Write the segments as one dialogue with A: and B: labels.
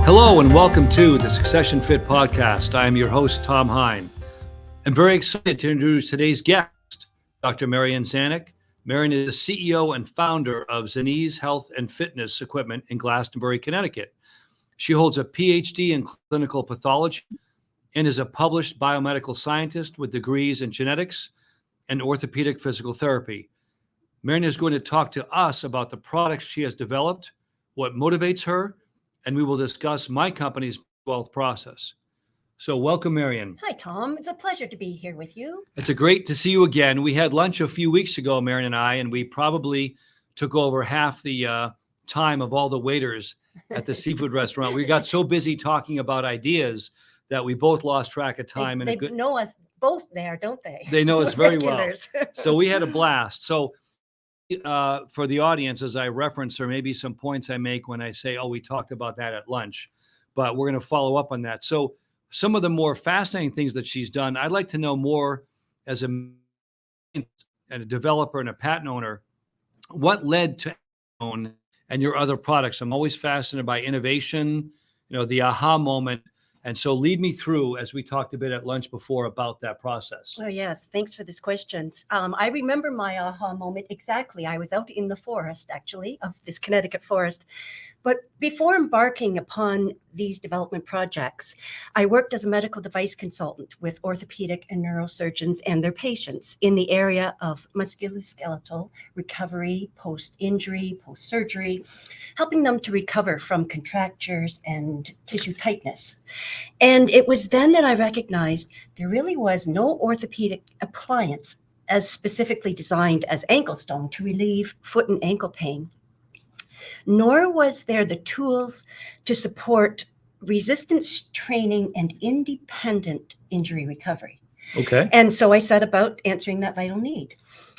A: Hello and welcome to the SuccessionFit podcast. I am your host, Tom Hine. I'm very excited to introduce today's guest, Dr. Marien Zanyk. Marien is the CEO and founder of Zanyk Health and Fitness Equipment in Glastonbury, Connecticut. She holds a PhD in clinical pathology and is a published biomedical scientist with degrees in genetics and orthopedic physical therapy. Marien is going to talk to us about the products she has developed, what motivates her, and we will discuss my company's wealth process. So welcome, Marien.
B: Hi, Tom. It's a pleasure to be here with you.
A: It's great to see you again. We had lunch a few weeks ago, Marien and I, and we probably took over half the time of all the waiters at the seafood restaurant. We got so busy talking about ideas that we both lost track of time.
B: They know us both there, don't they?
A: They know us very well. So we had a blast. So for the audience, as I reference, there may be some points I make when I say, oh, we talked about that at lunch, but we're going to follow up on that. So some of the more fascinating things that she's done, I'd like to know more as a developer and a patent owner, what led to own and your other products. I'm always fascinated by innovation, the aha moment. And so lead me through, as we talked a bit at lunch before, about that process.
B: Oh, yes. Thanks for this question. I remember my aha moment exactly. I was out in the forest, actually, of this Connecticut forest. But before embarking upon these development projects, I worked as a medical device consultant with orthopedic and neurosurgeons and their patients in the area of musculoskeletal recovery, post-injury, post-surgery, helping them to recover from contractures and tissue tightness. And it was then that I recognized there really was no orthopedic appliance as specifically designed as ankle stone to relieve foot and ankle pain, nor was there the tools to support resistance training and independent injury recovery.
A: Okay.
B: And so I set about answering that vital need.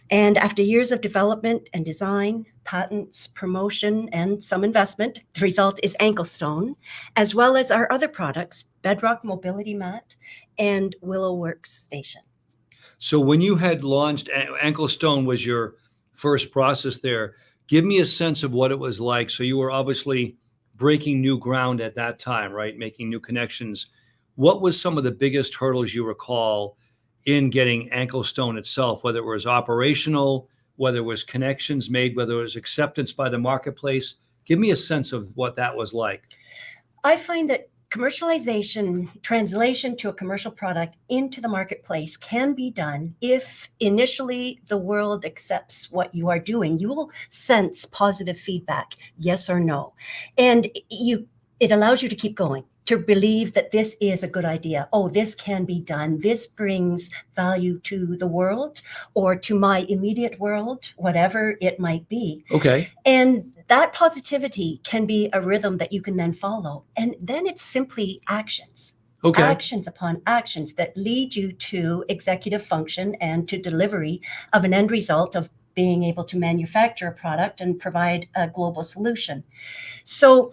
B: And after years of development and design, patents, promotion, and some investment, the result is Ankle Stone, as well as our other products, Bedrock Mobility Mat and Willow Workstation.
A: So when you had launched, Ankle Stone was your first process there. Give me a sense of what it was like. So you were obviously breaking new ground at that time, right? Making new connections. What was some of the biggest hurdles you recall in getting Ankle Stone itself, whether it was operational, whether it was connections made, whether it was acceptance by the marketplace? Give me a sense of what that was like.
B: I find that commercialization, translation to a commercial product into the marketplace can be done if initially the world accepts what you are doing. You will sense positive feedback, yes or no. And it allows you to keep going, to believe that this is a good idea. Oh, this can be done. This brings value to the world or to my immediate world, whatever it might be.
A: Okay.
B: And that positivity can be a rhythm that you can then follow. And then it's simply actions.
A: Okay.
B: Actions upon actions that lead you to executive function and to delivery of an end result of being able to manufacture a product and provide a global solution. So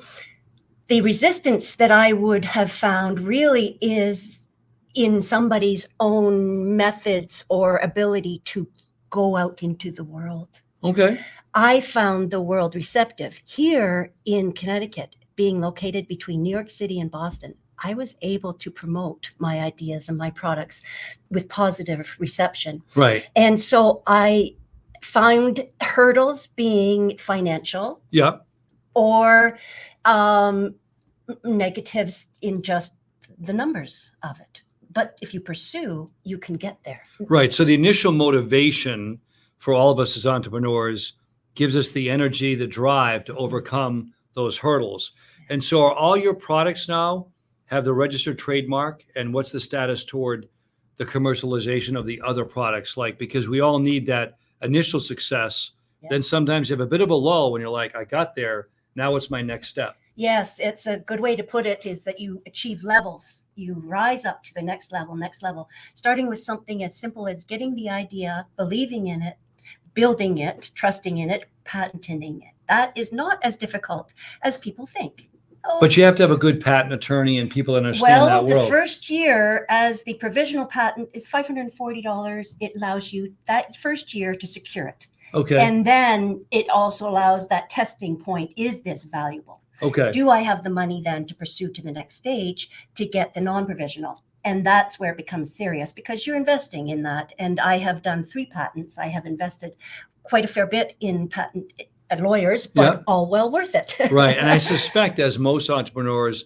B: the resistance that I would have found really is in somebody's own methods or ability to go out into the world.
A: Okay.
B: I found the world receptive. Here in Connecticut, being located between New York City and Boston, I was able to promote my ideas and my products with positive reception.
A: Right.
B: And so I found hurdles being financial.
A: Yeah.
B: Or negatives in just the numbers of it. But if you pursue, you can get there.
A: Right. So the initial motivation for all of us as entrepreneurs gives us the energy, the drive to overcome those hurdles. And so are all your products now have the registered trademark? And what's the status toward the commercialization of the other products? Because we all need that initial success. Yes. Then sometimes you have a bit of a lull when you're like, I got there. Now what's my next step?
B: Yes, it's a good way to put it is that you achieve levels. You rise up to the next level, starting with something as simple as getting the idea, believing in it, building it, trusting in it, patenting it. That is not as difficult as people think.
A: But you have to have a good patent attorney and people understand that world.
B: Well, the first year as the provisional patent is $540. It allows you that first year to secure it.
A: Okay.
B: And then it also allows that testing point. Is this valuable?
A: Okay.
B: Do I have the money then to pursue to the next stage to get the non-provisional? And that's where it becomes serious, because you're investing in that. And I have done 3 patents. I have invested quite a fair bit in patent lawyers, but all well worth it.
A: Right. And I suspect, as most entrepreneurs,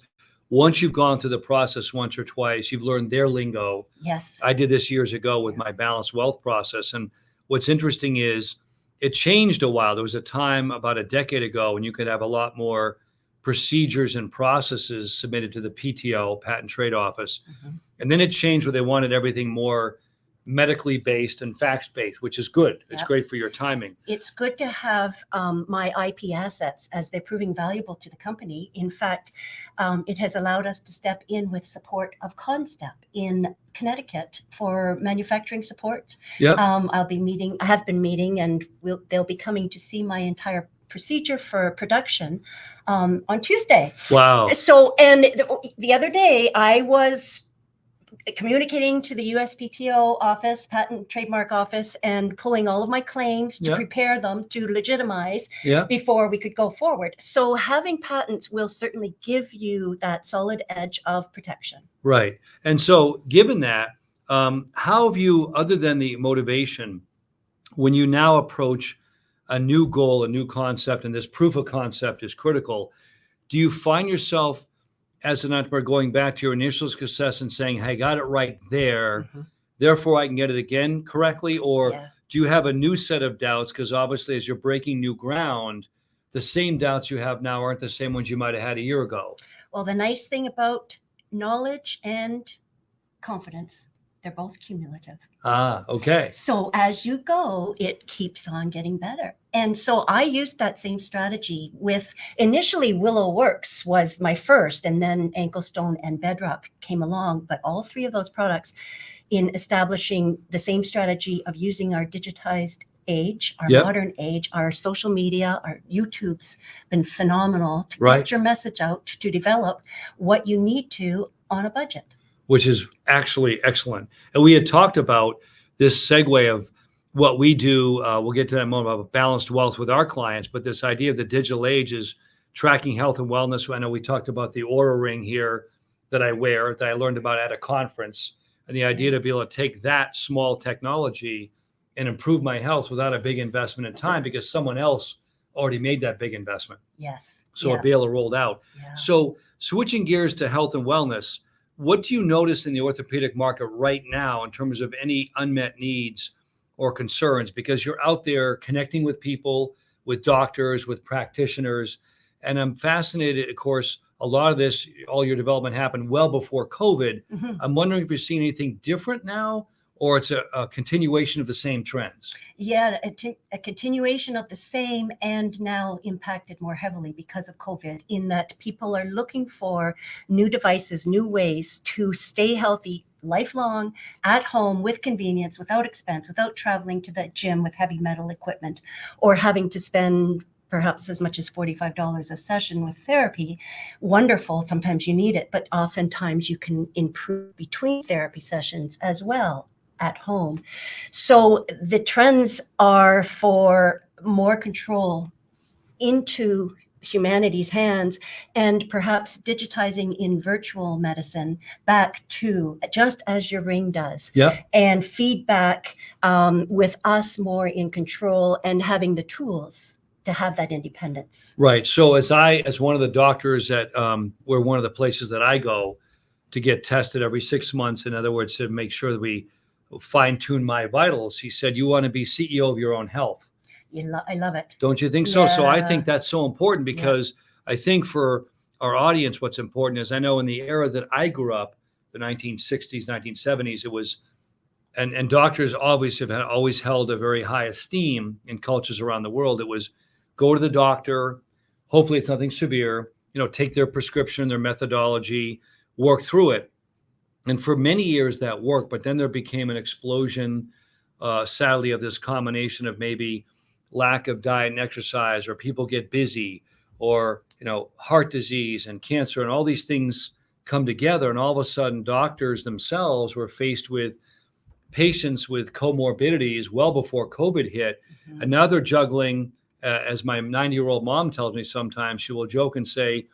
A: once you've gone through the process once or twice, you've learned their lingo.
B: Yes.
A: I did this years ago with my balanced wealth process. And what's interesting is it changed a while. There was a time about a decade ago when you could have a lot more procedures and processes submitted to the PTO, Patent Trade Office. And then it changed where they wanted everything more medically based and facts based, which is good. It's great for your timing.
B: It's good to have my IP assets, as they're proving valuable to the company. In fact, it has allowed us to step in with support of ConStep in Connecticut for manufacturing support. I have been meeting, and they'll be coming to see my entire procedure for production on Tuesday.
A: Wow.
B: So, and the other day I was communicating to the USPTO office, Patent Trademark Office, and pulling all of my claims to prepare them to legitimize before we could go forward. So having patents will certainly give you that solid edge of protection.
A: Right. And so given that, how have you, other than the motivation, when you now approach a new goal, a new concept, and this proof of concept is critical, do you find yourself as an entrepreneur going back to your initial success and saying, hey, I got it right there, therefore I can get it again correctly? Or do you have a new set of doubts? Because obviously, as you're breaking new ground, the same doubts you have now aren't the same ones you might have had a year ago.
B: Well, the nice thing about knowledge and confidence, they're both cumulative.
A: Okay.
B: So as you go, it keeps on getting better. And so I used that same strategy with, initially Willow Works was my first, and then Anklestone and Bedrock came along. But all 3 of those products, in establishing the same strategy of using our digitized age, our modern age, our social media, our YouTube's been phenomenal to get your message out, to develop what you need to on a budget.
A: Which is actually excellent. And we had talked about this segue of what we do. We'll get to that moment about balanced wealth with our clients, but this idea of the digital age is tracking health and wellness. I know we talked about the Oura Ring here that I wear, that I learned about at a conference, and the idea to be able to take that small technology and improve my health without a big investment in time, because someone else already made that big investment.
B: Yes.
A: So it'll be able to roll out. So switching gears to health and wellness, what do you notice in the orthopedic market right now in terms of any unmet needs or concerns? Because you're out there connecting with people, with doctors, with practitioners. And I'm fascinated, of course, a lot of this, all your development happened well before COVID. I'm wondering if you're seeing anything different now, or it's a continuation of the same trends?
B: Yeah, a continuation of the same, and now impacted more heavily because of COVID, in that people are looking for new devices, new ways to stay healthy lifelong, at home, with convenience, without expense, without traveling to the gym with heavy metal equipment, or having to spend perhaps as much as $45 a session with therapy. Wonderful. Sometimes you need it, but oftentimes you can improve between therapy sessions as well at home. So the trends are for more control into humanity's hands, and perhaps digitizing in virtual medicine back to just as your ring does. And feedback with us more in control and having the tools to have that independence.
A: Right. So as one of the doctors at we're one of the places that I go to get tested every 6 months, in other words, to make sure that we fine-tune my vitals, he said, you want to be CEO of your own health.
B: I love it.
A: Don't you think so? So I think that's so important, because I think for our audience, what's important is, I know in the era that I grew up, the 1960s, 1970s, it was, and doctors obviously have always held a very high esteem in cultures around the world. It was go to the doctor, hopefully it's nothing severe, take their prescription, their methodology, work through it. And for many years that worked, but then there became an explosion, sadly, of this combination of maybe lack of diet and exercise, or people get busy, or, heart disease and cancer, and all these things come together. And all of a sudden, doctors themselves were faced with patients with comorbidities well before COVID hit. And now they're juggling as my 90-year-old mom tells me sometimes, she will joke and say,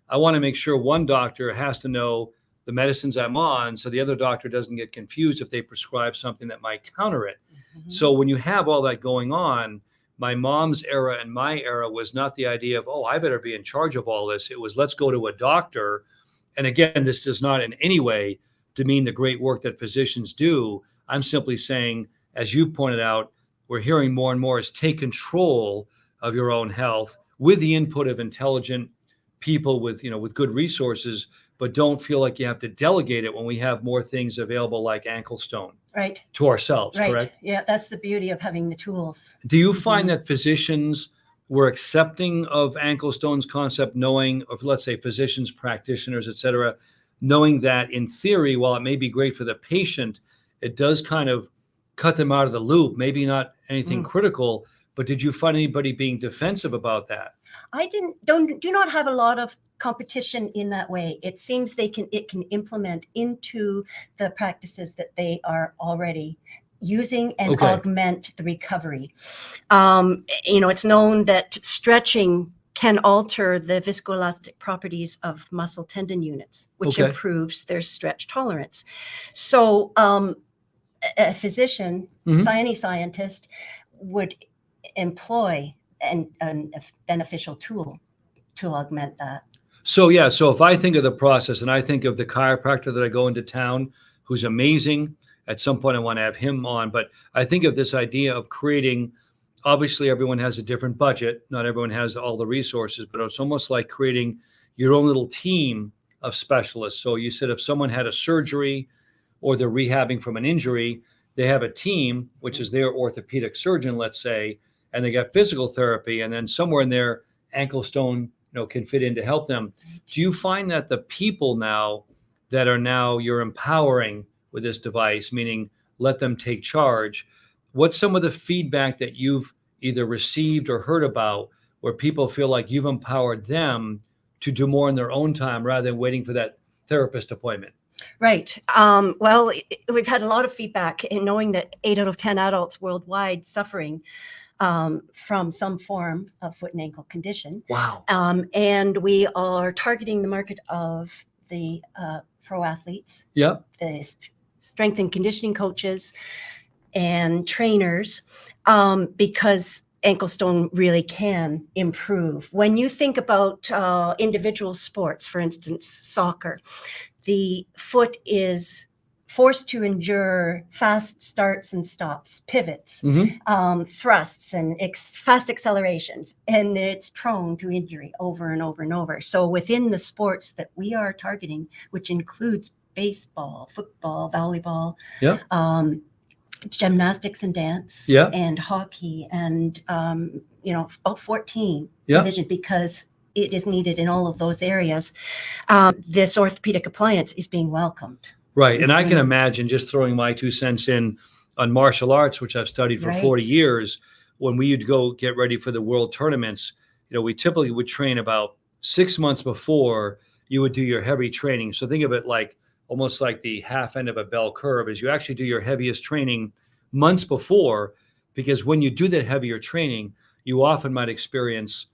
A: I want to make sure one doctor has to know the medicines I'm on so the other doctor doesn't get confused if they prescribe something that might counter it.
B: Mm-hmm.
A: So when you have all that going on, my mom's era and my era was not the idea of, oh, I better be in charge of all this. It was, let's go to a doctor. And again, this does not in any way demean the great work that physicians do. I'm simply saying, as you pointed out, we're hearing more and more is take control of your own health with the input of intelligent people with good resources, but don't feel like you have to delegate it when we have more things available like ankle stone
B: Right.
A: to ourselves,
B: Right.
A: correct?
B: Yeah, that's the beauty of having the tools.
A: Do you find that physicians were accepting of ankle stone's concept, knowing, or let's say physicians, practitioners, et cetera, knowing that in theory, while it may be great for the patient, it does kind of cut them out of the loop, maybe not anything critical, but did you find anybody being defensive about that?
B: I do not have a lot of competition in that way. It seems it can implement into the practices that they are already using and augment the recovery. It's known that stretching can alter the viscoelastic properties of muscle tendon units, which improves their stretch tolerance. So a physician, any scientist would employ a beneficial tool to augment that.
A: So if I think of the process and I think of the chiropractor that I go into town, who's amazing, at some point I want to have him on, but I think of this idea of creating, obviously everyone has a different budget, not everyone has all the resources, but it's almost like creating your own little team of specialists. So you said if someone had a surgery or they're rehabbing from an injury, they have a team, which is their orthopedic surgeon, let's say, and they got physical therapy, and then somewhere in there, ankle stone, can fit in to help them. Do you find that the people now that you're empowering with this device, meaning let them take charge, what's some of the feedback that you've either received or heard about where people feel like you've empowered them to do more in their own time rather than waiting for that therapist appointment?
B: Right. We've had a lot of feedback in knowing that 8 out of 10 adults worldwide suffering from some form of foot and ankle condition.
A: Wow.
B: And we are targeting the market of the pro athletes, the strength and conditioning coaches and trainers, because ankle stone really can improve. When you think about individual sports, for instance, soccer, the foot is forced to endure fast starts and stops, pivots, thrusts, and fast accelerations, and it's prone to injury over and over and over. So within the sports that we are targeting, which includes baseball, football, volleyball, gymnastics and dance, and hockey, and about 14 division, because it is needed in all of those areas. This orthopedic appliance is being welcomed.
A: Right. And I can imagine, just throwing my 2 cents in on martial arts, which I've studied for 40 years, when we would go get ready for the world tournaments, we typically would train about 6 months before you would do your heavy training. So think of it like almost like the half end of a bell curve, is you actually do your heaviest training months before, because when you do that heavier training, you often might experience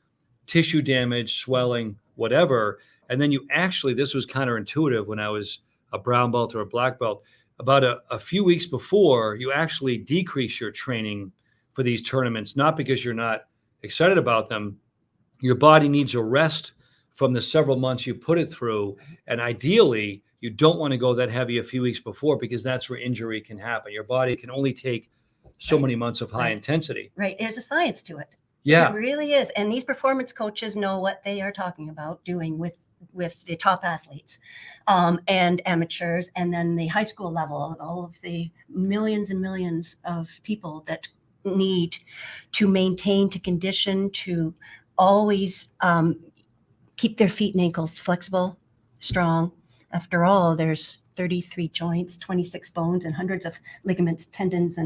A: tissue damage, swelling, whatever. And then you actually, this was counterintuitive when I was a brown belt or a black belt, about a few weeks before, you actually decrease your training for these tournaments, not because you're not excited about them. Your body needs a rest from the several months you put it through. And ideally, you don't want to go that heavy a few weeks before, because that's where injury can happen. Your body can only take so many months of high intensity.
B: Right. There's a science to it.
A: Yeah.
B: It really is. And these performance coaches know what they are talking about doing with the top athletes and amateurs, and then the high school level, all of the millions and millions of people that need to maintain, to condition, to always keep their feet and ankles flexible, strong. After all, there's 33 joints, 26 bones, and hundreds of ligaments, tendons,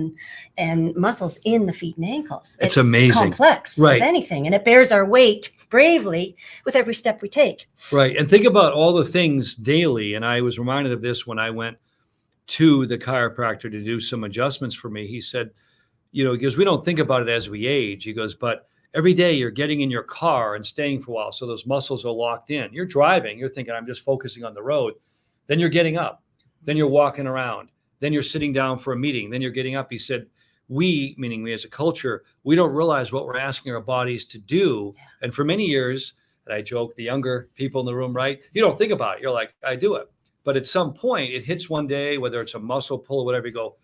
B: and muscles in the feet and ankles.
A: It's amazing.
B: Complex as anything, and it bears our weight bravely with every step we take.
A: Right. And think about all the things daily. And I was reminded of this when I went to the chiropractor to do some adjustments for me. He said, because we don't think about it as we age. He goes, but every day you're getting in your car and staying for a while. So those muscles are locked in. You're driving, you're thinking, I'm just focusing on the road. Then you're getting up, then you're walking around, then you're sitting down for a meeting, then you're getting up. He said, we, meaning we as a culture, we don't realize what we're asking our bodies to do. And for many years, and I joke, the younger people in the room, right? You don't think about it. You're like, I do it. But at some point it hits one day, whether it's a muscle pull or whatever, you go,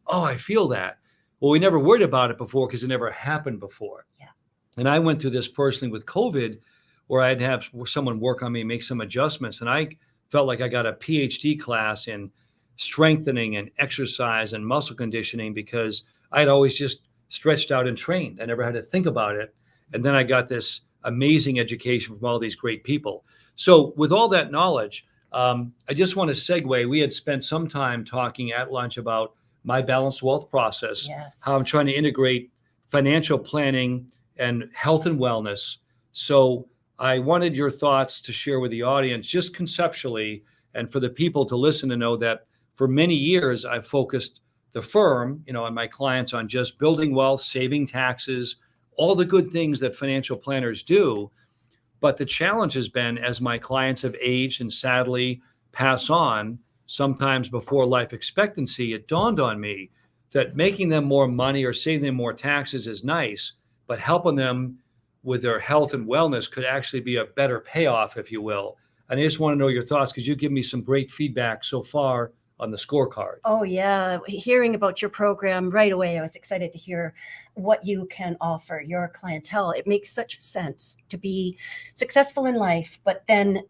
A: oh, I feel that. Well, we never worried about it before because it never happened before.
B: Yeah.
A: And I went through this personally with COVID, where I'd have someone work on me, make some adjustments. And I felt like I got a PhD class in strengthening and exercise and muscle conditioning because I had always just stretched out and trained. I never had to think about it. And then I got this amazing education from all these great people. So with all that knowledge, I just want to segue. We had spent some time talking at lunch about my balanced wealth process,
B: Yes.
A: how I'm trying to integrate financial planning and health and wellness. So I wanted your thoughts to share with the audience, just conceptually, and for the people to listen to know that for many years, I've focused the firm, and my clients on just building wealth, saving taxes, all the good things that financial planners do. But the challenge has been, as my clients have aged and sadly pass on, sometimes before life expectancy, it dawned on me that making them more money or saving them more taxes is nice, but helping them with their health and wellness could actually be a better payoff, if you will. And I just want to know your thoughts because you give me some great feedback so far on the scorecard.
B: Oh, yeah. Hearing about your program right away, I was excited to hear what you can offer your clientele. It makes such sense to be successful in life, but then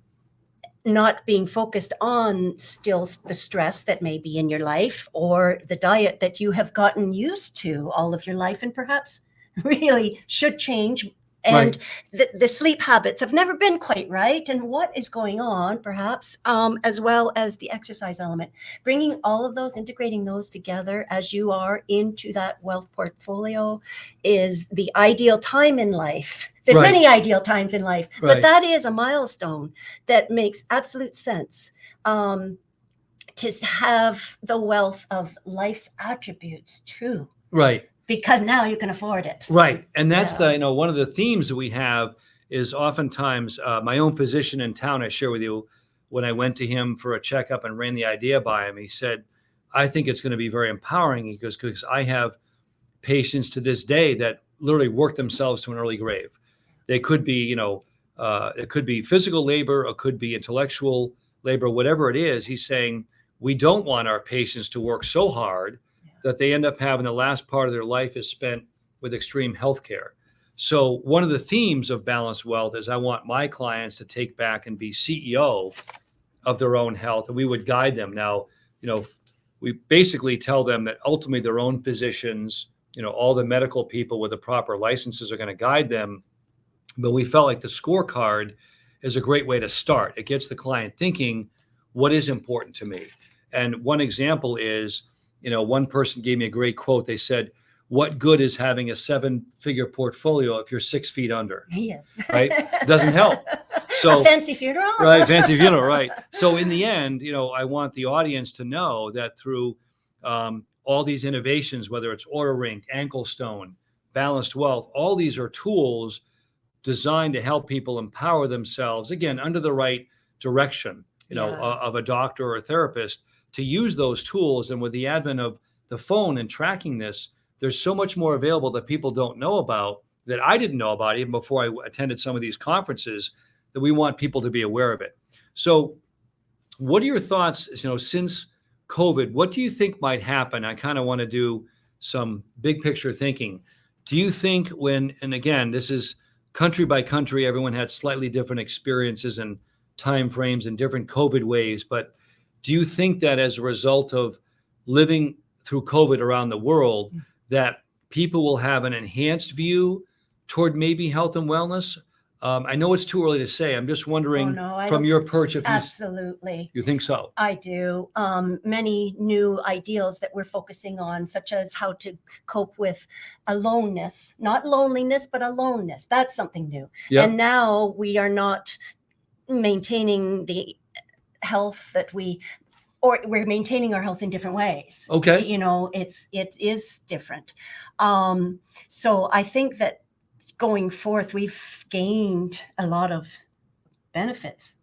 B: not being focused on still the stress that may be in your life or the diet that you have gotten used to all of your life and perhaps really should change. And the sleep habits have never been quite right. And what is going on, perhaps, as well as the exercise element, bringing all of those, integrating those together as you are into that wealth portfolio is the ideal time in life. There's many ideal times in life, but that is a milestone that makes absolute sense. To have the wealth of life's attributes too.
A: Right.
B: Because now you can afford it.
A: Right. And that's one of the themes that we have is oftentimes my own physician in town, I share with you, when I went to him for a checkup and ran the idea by him, he said, I think it's going to be very empowering. He goes, because I have patients to this day that literally work themselves to an early grave. They could be, it could be physical labor, it could be intellectual labor, whatever it is. He's saying, we don't want our patients to work so hard that they end up having the last part of their life is spent with extreme health care. So one of the themes of balanced wealth is I want my clients to take back and be CEO of their own health, and we would guide them. Now, we basically tell them that ultimately their own physicians, all the medical people with the proper licenses are going to guide them. But we felt like the scorecard is a great way to start. It gets the client thinking, what is important to me? And one example is, one person gave me a great quote. They said, what good is having a 7-figure portfolio if you're 6 feet under?
B: Yes.
A: Right? Doesn't help. So
B: a fancy funeral?
A: Right. Fancy funeral. Right. So in the end, I want the audience to know that through all these innovations, whether it's Aura Ring, Ankle Stone, Balanced Wealth, all these are tools designed to help people empower themselves, again, under the right direction, of a doctor or a therapist, to use those tools. And with the advent of the phone and tracking this, there's so much more available that people don't know about, that I didn't know about even before I attended some of these conferences, that we want people to be aware of it. So what are your thoughts, since COVID, what do you think might happen? I kind of want to do some big picture thinking. Do you think and again, this is country by country, everyone had slightly different experiences and time frames and different COVID waves, but do you think that as a result of living through COVID around the world, that people will have an enhanced view toward maybe health and wellness? I know it's too early to say. I'm just wondering from your perch if
B: absolutely
A: you think so.
B: I do. Many new ideals that we're focusing on, such as how to cope with aloneness, not loneliness, but aloneness. That's something new. Yep. And now we are not maintaining the health that we're maintaining our health in different ways.
A: Okay.
B: It is different. So I think that going forth, we've gained a lot of benefits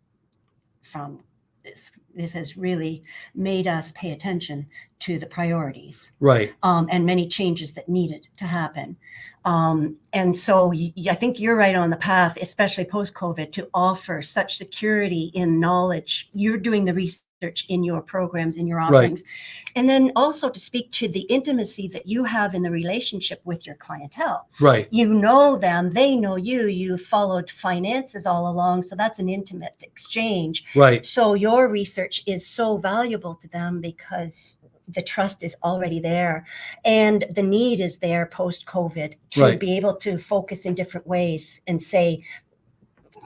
B: from this. This has really made us pay attention to the priorities,
A: Right.
B: and many changes that needed to happen. And so I think you're right on the path, especially post-COVID, to offer such security in knowledge. You're doing the research in your programs, in your offerings. Right. And then also to speak to the intimacy that you have in the relationship with your clientele.
A: Right.
B: You know them, they know you, you followed finances all along. So that's an intimate exchange.
A: Right.
B: So your research is so valuable to them because the trust is already there and the need is there post-COVID to
A: right.
B: be able to focus in different ways and say,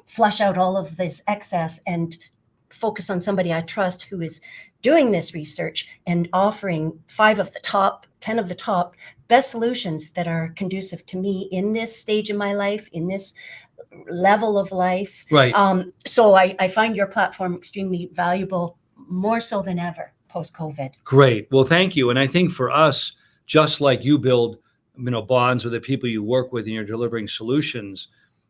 B: flush out all of this excess and focus on somebody I trust who is doing this research and offering 5 of the top, 10 of the top best solutions that are conducive to me in this stage of my life, in this level of life.
A: Right.
B: So I find your platform extremely valuable, more so than ever post-COVID.
A: Great. Well, thank you. And I think for us, just like you build, bonds with the people you work with and you're delivering solutions,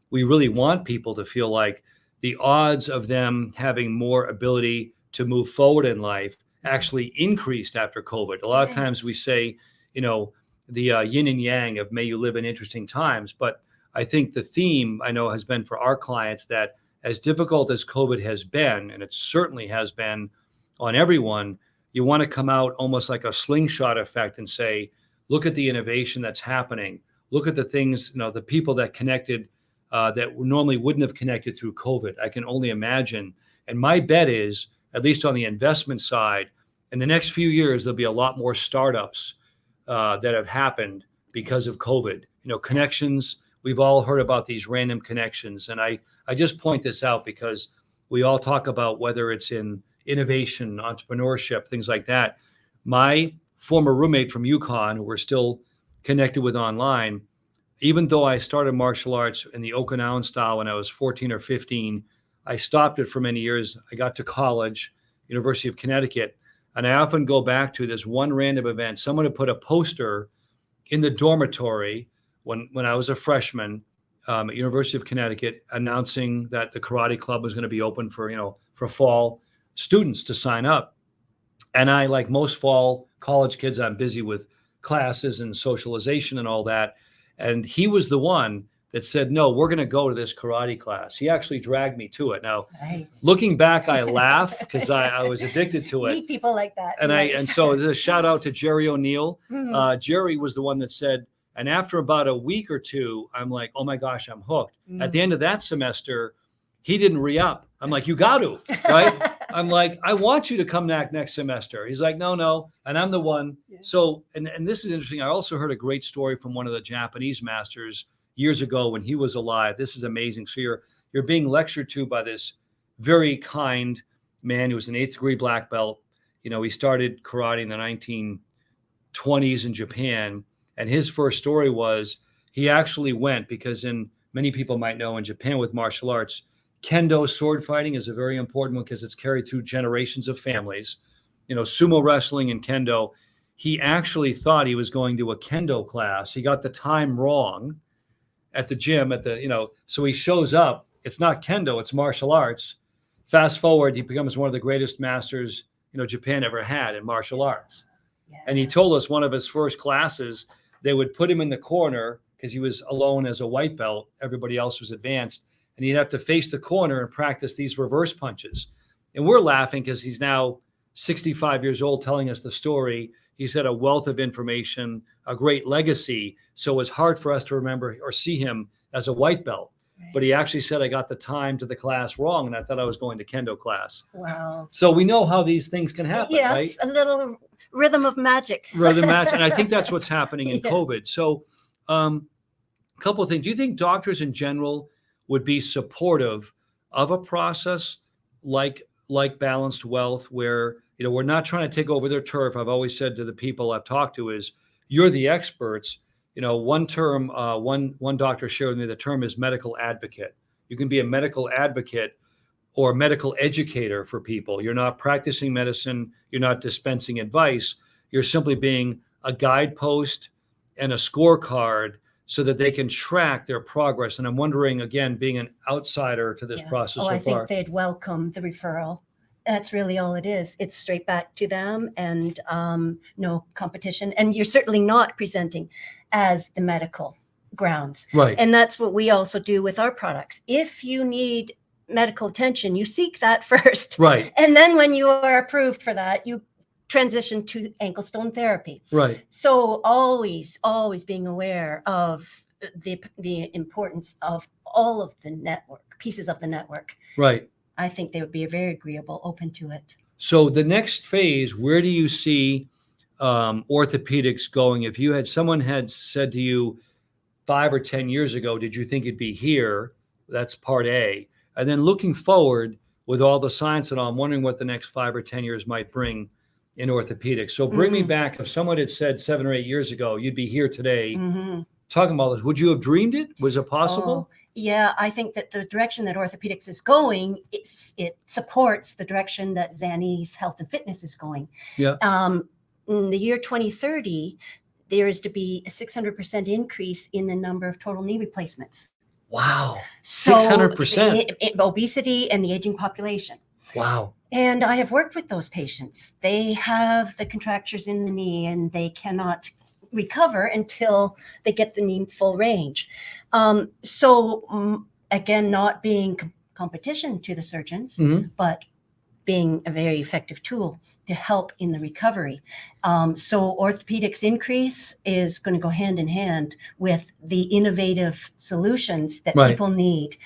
A: we really want people to feel like the odds of them having more ability to move forward in life actually increased after COVID. A lot of times we say, the yin and yang of may you live in interesting times. But I think the theme I know has been for our clients that as difficult as COVID has been, and it certainly has been on everyone, you want to come out almost like a slingshot effect and say, look at the innovation that's happening. Look at the things, the people that connected that normally wouldn't have connected through COVID. I can only imagine. And my bet is, at least on the investment side, in the next few years, there'll be a lot more startups that have happened because of COVID. Connections, we've all heard about these random connections. And I just point this out because we all talk about whether it's in innovation, entrepreneurship, things like that. My former roommate from UConn, who we're still connected with online, even though I started martial arts in the Okinawan style when I was 14 or 15, I stopped it for many years. I got to college, University of Connecticut, and I often go back to this one random event. Someone had put a poster in the dormitory when I was a freshman at University of Connecticut announcing that the karate club was going to be open for fall students to sign up. And I, like most fall college kids, I'm busy with classes and socialization and all that. And he was the one that said, no, we're going to go to this karate class. He actually dragged me to it. Now,
B: nice.
A: Looking back, I laugh because I was addicted to it.
B: Meet people like that.
A: And so there's a shout out to Jerry O'Neill. Mm-hmm. Jerry was the one that said, and after about a week or two, I'm like, oh my gosh, I'm hooked. Mm-hmm. At the end of that semester, he didn't re-up. I'm like, you got to, right? I'm like, I want you to come back next semester. He's like, no. And I'm the one. Yeah. So, and this is interesting. I also heard a great story from one of the Japanese masters years ago when he was alive. This is amazing. So you're being lectured to by this very kind man who was an 8th degree black belt. He started karate in the 1920s in Japan. And his first story was he actually went because many people might know in Japan with martial arts, Kendo sword fighting is a very important one because it's carried through generations of families. Sumo wrestling and Kendo. He actually thought he was going to a Kendo class. He got the time wrong at the gym so he shows up. It's not Kendo, it's martial arts. Fast forward, he becomes one of the greatest masters, Japan ever had in martial arts. Yeah. And he told us one of his first classes, they would put him in the corner because he was alone as a white belt. Everybody else was advanced. And he'd have to face the corner and practice these reverse punches. And we're laughing because he's now 65 years old telling us the story. He's had a wealth of information, a great legacy. So it's hard for us to remember or see him as a white belt. Right. But he actually said, I got the time to the class wrong, and I thought I was going to Kendo class.
B: Wow.
A: So we know how these things can happen,
B: yeah,
A: right?
B: It's a little rhythm of magic.
A: Rhythm of magic. And I think that's what's happening in COVID. So a couple of things. Do you think doctors in general would be supportive of a process like Balanced Wealth where, we're not trying to take over their turf? I've always said to the people I've talked to is, you're the experts. One term, one doctor shared with me, the term is medical advocate. You can be a medical advocate or medical educator for people. You're not practicing medicine. You're not dispensing advice. You're simply being a guidepost and a scorecard so that they can track their progress. And I'm wondering, again, being an outsider to this process so
B: I
A: far.
B: think they'd welcome the referral. That's really all it is. It's straight back to them, and no competition. And you're certainly not presenting as the medical grounds.
A: Right.
B: And that's what we also do with our products. If you need medical attention, you seek that first.
A: Right.
B: And then when you are approved for that, you transition to ankle stone therapy.
A: Right.
B: So always being aware of the importance of all of the network, pieces of the network.
A: Right.
B: I think they would be very agreeable, open to it.
A: So the next phase, where do you see orthopedics going? If you had someone had said to you 5 or 10 years ago, did you think it'd be here? That's part A. And then looking forward with all the science and all, I'm wondering what the next 5 or 10 years might bring in orthopedics. So bring me back. If someone had said 7 or 8 years ago, you'd be here today talking about this. Would you have dreamed it? Was it possible?
B: Yeah, I think that the direction that orthopedics is going, it supports the direction that Zany's health and fitness is going.
A: Yeah.
B: In the year 2030, there is to be a 600% increase in the number of total knee replacements.
A: Wow.
B: So
A: 600%.
B: Obesity and the aging population.
A: Wow.
B: And I have worked with those patients. They have the contractures in the knee and they cannot recover until they get the knee full range. Again, not being competition to the surgeons, but being a very effective tool to help in the recovery. So orthopedics increase is going to go hand in hand with the innovative solutions that people need,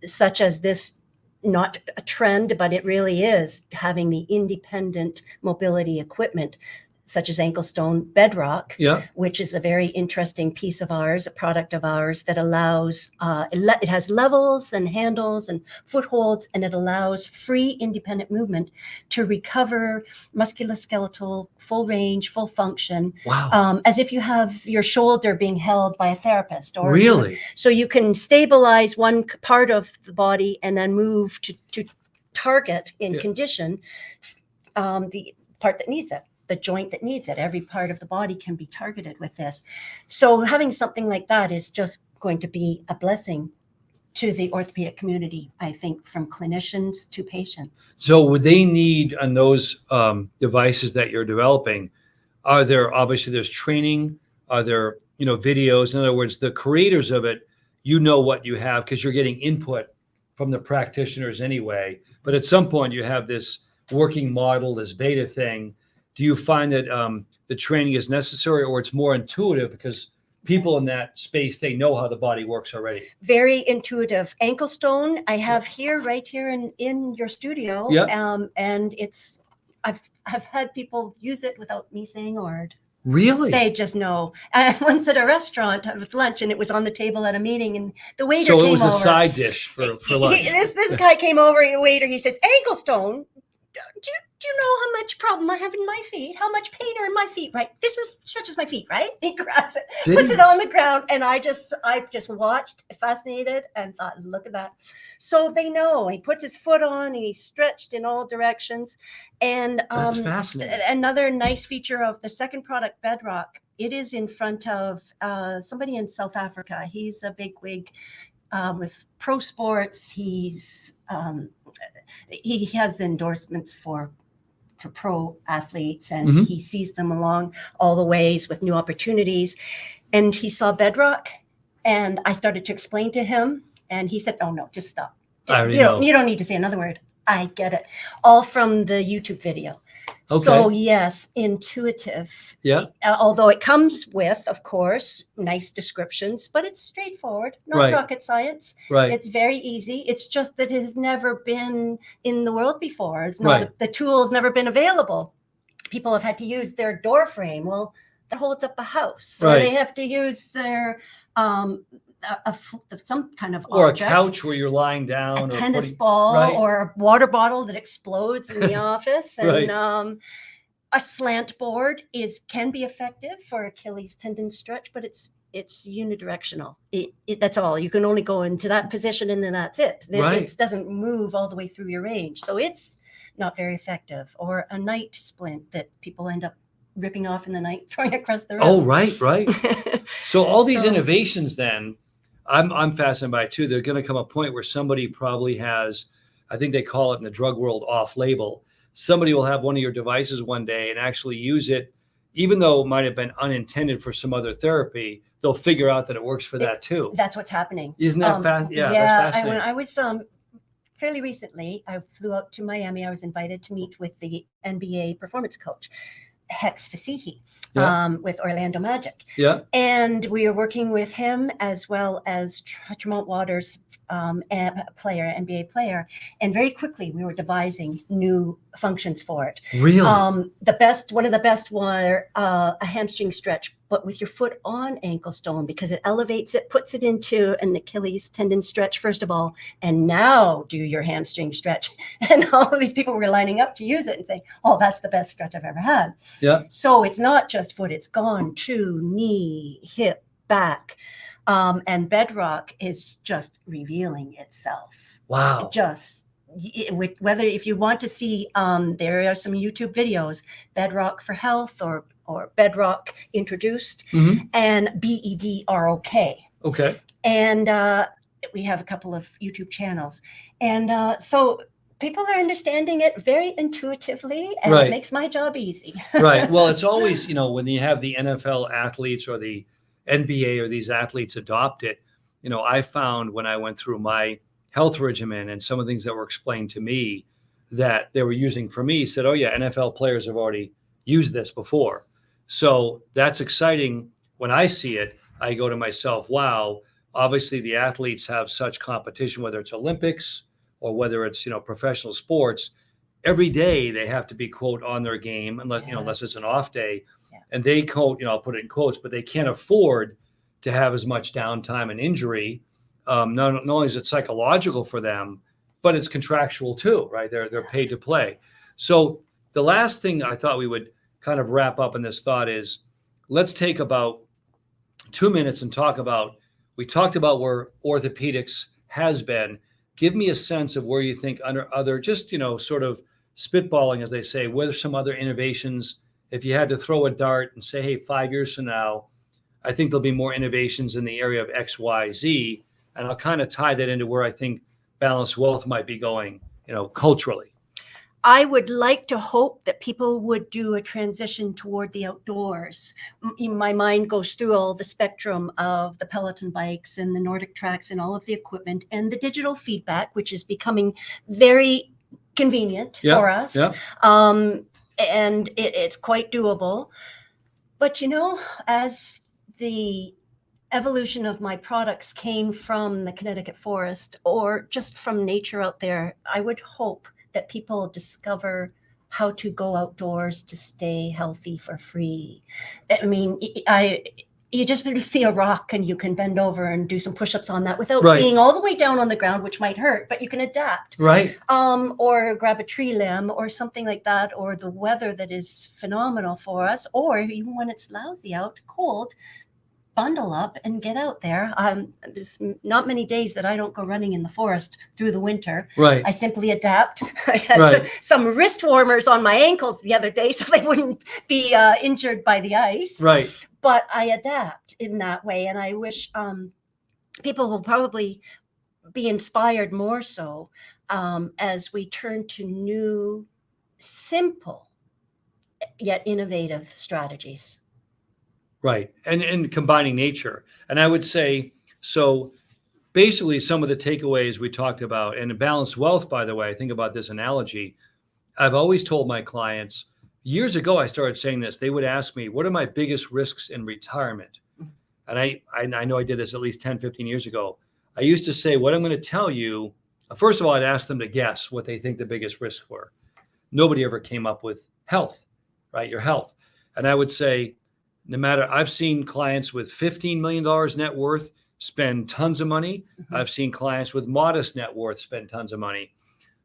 B: such as this, not a trend, but it really is having the independent mobility equipment, such as ankle stone bedrock, which is a very interesting piece of ours, a product of ours that allows, it has levels and handles and footholds, and it allows free independent movement to recover musculoskeletal, full range, full function, as if you have your shoulder being held by a therapist. Or
A: really?
B: So you can stabilize one part of the body and then move to target in condition the part that needs it. The joint that needs it. Every part of the body can be targeted with this. So having something like that is just going to be a blessing to the orthopedic community, I think, from clinicians to patients.
A: So would they need on those devices that you're developing, are there, obviously there's training, are there, videos? In other words, the creators of it, what you have because you're getting input from the practitioners anyway. But at some point you have this working model, this beta thing. Do you find that the training is necessary, or it's more intuitive because people in that space, they know how the body works already?
B: Very intuitive. Ankle stone, I have here, right here in your studio. And I've had people use it without me saying a word.
A: Really?
B: They just know. I once at a restaurant with lunch, and it was on the table at a meeting, and the waiter
A: came over. So it was
B: a
A: side dish for lunch.
B: This guy came over, and the waiter, he says, ankle stone, do you know how much problem I have in my feet? How much pain are in my feet, right? This stretches my feet, right? He grabs it, puts it on the ground, and I just watched, fascinated, and thought, look at that. So they know. He puts his foot on, and he's stretched in all directions. And
A: that's fascinating.
B: Another nice feature of the second product, Bedrock, it is in front of somebody in South Africa. He's a bigwig with pro sports. He has endorsements for pro athletes, and he sees them along all the ways with new opportunities. And he saw Bedrock, and I started to explain to him, and he said, oh no, just stop. You don't need to say another word. I get it. All from the YouTube video. Okay. So yes, intuitive.
A: Yeah.
B: Although it comes with, of course, nice descriptions, but it's straightforward, not rocket science.
A: Right.
B: It's very easy. It's just that it has never been in the world before. It's not, the tool has never been available. People have had to use their door frame. Well, that holds up a house. Or they have to use their some kind of
A: or
B: object,
A: a couch where you're lying down,
B: a tennis ball, or a water bottle that explodes in the office, and a slant board can be effective for Achilles tendon stretch, but it's unidirectional. That's all. You can only go into that position, and then that's it. It doesn't move all the way through your range, so it's not very effective. Or a night splint that people end up ripping off in the night, throwing across the room.
A: Oh, right. So all these
B: So-
A: innovations then, I'm fascinated by it too. They're going to come a point where somebody probably has, I think they call it in the drug world off-label. Somebody will have one of your devices one day and actually use it, even though it might have been unintended for some other therapy. They'll figure out that it works for that too.
B: That's what's happening.
A: Isn't that fast? Yeah,
B: Yeah.
A: that's fascinating.
B: When I was fairly recently, I flew out to Miami. I was invited to meet with the NBA performance coach, Hex Fasihi, with Orlando Magic.
A: Yeah.
B: And we were working with him as well as Tremont Waters, NBA player. And very quickly we were devising new functions for it.
A: Really?
B: One of the best were a hamstring stretch, but with your foot on ankle stone, because it elevates it, puts it into an Achilles tendon stretch, first of all, and now do your hamstring stretch. And all of these people were lining up to use it and saying, oh, that's the best stretch I've ever had.
A: Yeah.
B: So it's not just foot, it's gone to knee, hip, back. And Bedrock is just revealing itself.
A: Wow.
B: Whether if you want to see, there are some YouTube videos, Bedrock for Health or Bedrock Introduced, and BEDROK.
A: Okay.
B: And we have a couple of YouTube channels. And so people are understanding it very intuitively, and it makes my job easy.
A: Right. Well, it's always, when you have the NFL athletes or the NBA or these athletes adopt it, I found when I went through my health regimen and some of the things that were explained to me that they were using for me, said, oh yeah, NFL players have already used this before. So that's exciting. When I see it, I go to myself, wow, obviously the athletes have such competition, whether it's Olympics or whether it's, professional sports. Every day they have to be, quote, on their game, unless it's an off day. Yeah. And they, quote, I'll put it in quotes, but they can't afford to have as much downtime and injury. Not only is it psychological for them, but it's contractual too, right? They're paid to play. So the last thing I thought we would kind of wrap up in this thought is, let's take about 2 minutes and we talked about where orthopedics has been. Give me a sense of where you think under other, just, sort of spitballing, as they say, whether some other innovations, if you had to throw a dart and say, hey, 5 years from now, I think there'll be more innovations in the area of X, Y, Z. And I'll kind of tie that into where I think balanced wealth might be going, culturally.
B: I would like to hope that people would do a transition toward the outdoors. My mind goes through all the spectrum of the Peloton bikes and the Nordic tracks and all of the equipment and the digital feedback, which is becoming very convenient for us. Yeah. And it's quite doable. But, as the evolution of my products came from the Connecticut forest or just from nature out there, I would hope that people discover how to go outdoors to stay healthy for free. I mean, you just see a rock and you can bend over and do some push-ups on that without being all the way down on the ground, which might hurt, but you can adapt.
A: Right.
B: Or grab a tree limb or something like that, or the weather that is phenomenal for us, or even when it's lousy out, cold, bundle up and get out there. There's not many days that I don't go running in the forest through the winter.
A: Right.
B: I simply adapt. I had some wrist warmers on my ankles the other day so they wouldn't be injured by the ice.
A: Right.
B: But I adapt in that way. And I wish people will probably be inspired more so as we turn to new, simple, yet innovative strategies.
A: Right. And combining nature. And I would say, so basically some of the takeaways we talked about, and balanced wealth, by the way, I think about this analogy. I've always told my clients, years ago, I started saying this, they would ask me, what are my biggest risks in retirement? And I know I did this at least 10, 15 years ago. I used to say, what I'm going to tell you, first of all, I'd ask them to guess what they think the biggest risks were. Nobody ever came up with health, right? Your health. And I would say, no matter, I've seen clients with $15 million net worth spend tons of money. Mm-hmm. I've seen clients with modest net worth spend tons of money.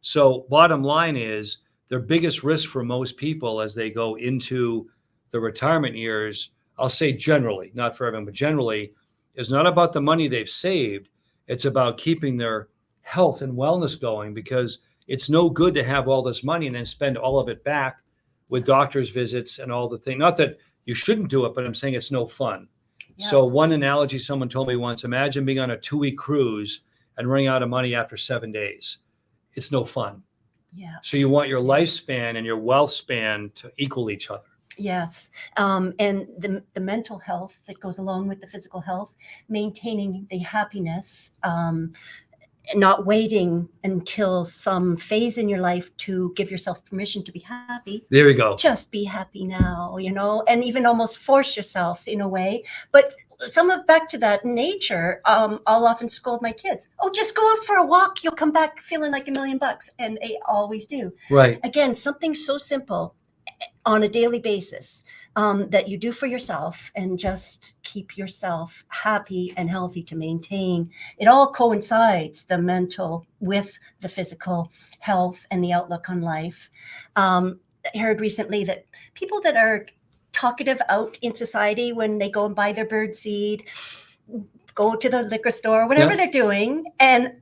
A: So bottom line is their biggest risk for most people as they go into the retirement years, I'll say generally, not for everyone, but generally, is not about the money they've saved. It's about keeping their health and wellness going, because it's no good to have all this money and then spend all of it back with doctor's visits and all the things. Not that you shouldn't do it, but I'm saying it's no fun.
B: Yes.
A: So one analogy someone told me once, imagine being on a 2-week cruise and running out of money after 7 days. It's no fun.
B: Yeah.
A: So you want your lifespan and your wealth span to equal each other.
B: Yes. And the mental health that goes along with the physical health, maintaining the happiness, not waiting until some phase in your life to give yourself permission to be happy.
A: There we go.
B: Just be happy now, and even almost force yourself in a way. But back to that nature, I'll often scold my kids. Oh, just go out for a walk. You'll come back feeling like $1 million. And they always do.
A: Right.
B: Again, something so simple on a daily basis that you do for yourself and just keep yourself happy and healthy to maintain. It all coincides, the mental with the physical health and the outlook on life. I heard recently that people that are talkative out in society, when they go and buy their bird seed, go to the liquor store, whatever they're doing, and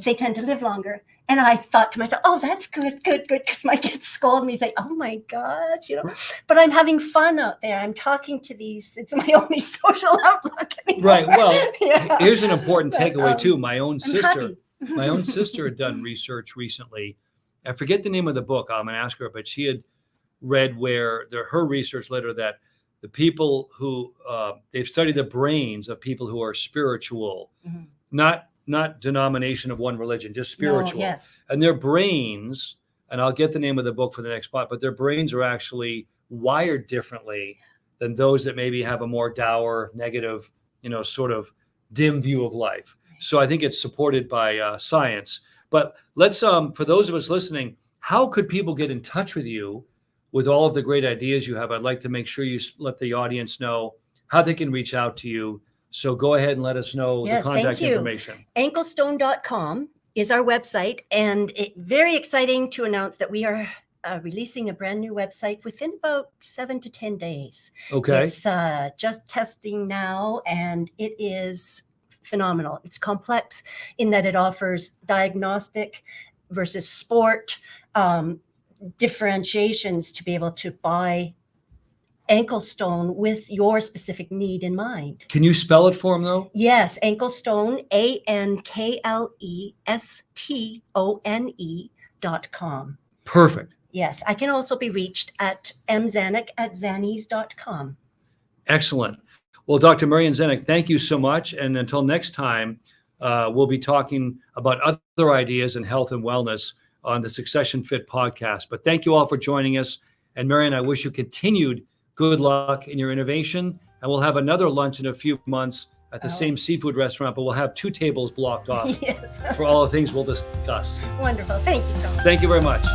B: they tend to live longer. And I thought to myself, oh, that's good, because my kids scold me, say, oh my gosh, but I'm having fun out there. I'm talking to these, it's my only social outlook anymore.
A: Right. Well, here's an important takeaway too. My own
B: I'm
A: sister had done research recently. I forget the name of the book. I'm going to ask her, but she had read where her research led her that the people who they've studied the brains of people who are spiritual, not denomination of one religion, just spiritual.
B: No, yes.
A: And their brains, and I'll get the name of the book for the next spot, but their brains are actually wired differently than those that maybe have a more dour, negative, sort of dim view of life. So I think it's supported by science. But let's, for those of us listening, how could people get in touch with you with all of the great ideas you have? I'd like to make sure you let the audience know how they can reach out to you. So go ahead and let us know the contact information.
B: Anklestone.com is our website, and very exciting to announce that we are releasing a brand new website within about 7 to 10 days.
A: Okay.
B: It's just testing now, and it is phenomenal. It's complex in that it offers diagnostic versus sport differentiations to be able to buy Anklestone with your specific need in mind.
A: Can you spell it for them though?
B: Yes, Anklestone, ANKLESTONE.com.
A: Perfect.
B: Yes, I can also be reached at mzanyk@zannys.com.
A: Excellent. Well, Dr. Marien Zanyk, thank you so much. And until next time, we'll be talking about other ideas in health and wellness on the Succession Fit podcast. But thank you all for joining us. And Marien, I wish you continued good luck in your innovation. And we'll have another lunch in a few months at the same seafood restaurant, but we'll have 2 tables blocked off for all the things we'll discuss.
B: Wonderful. Thank you, Tom.
A: Thank you very much.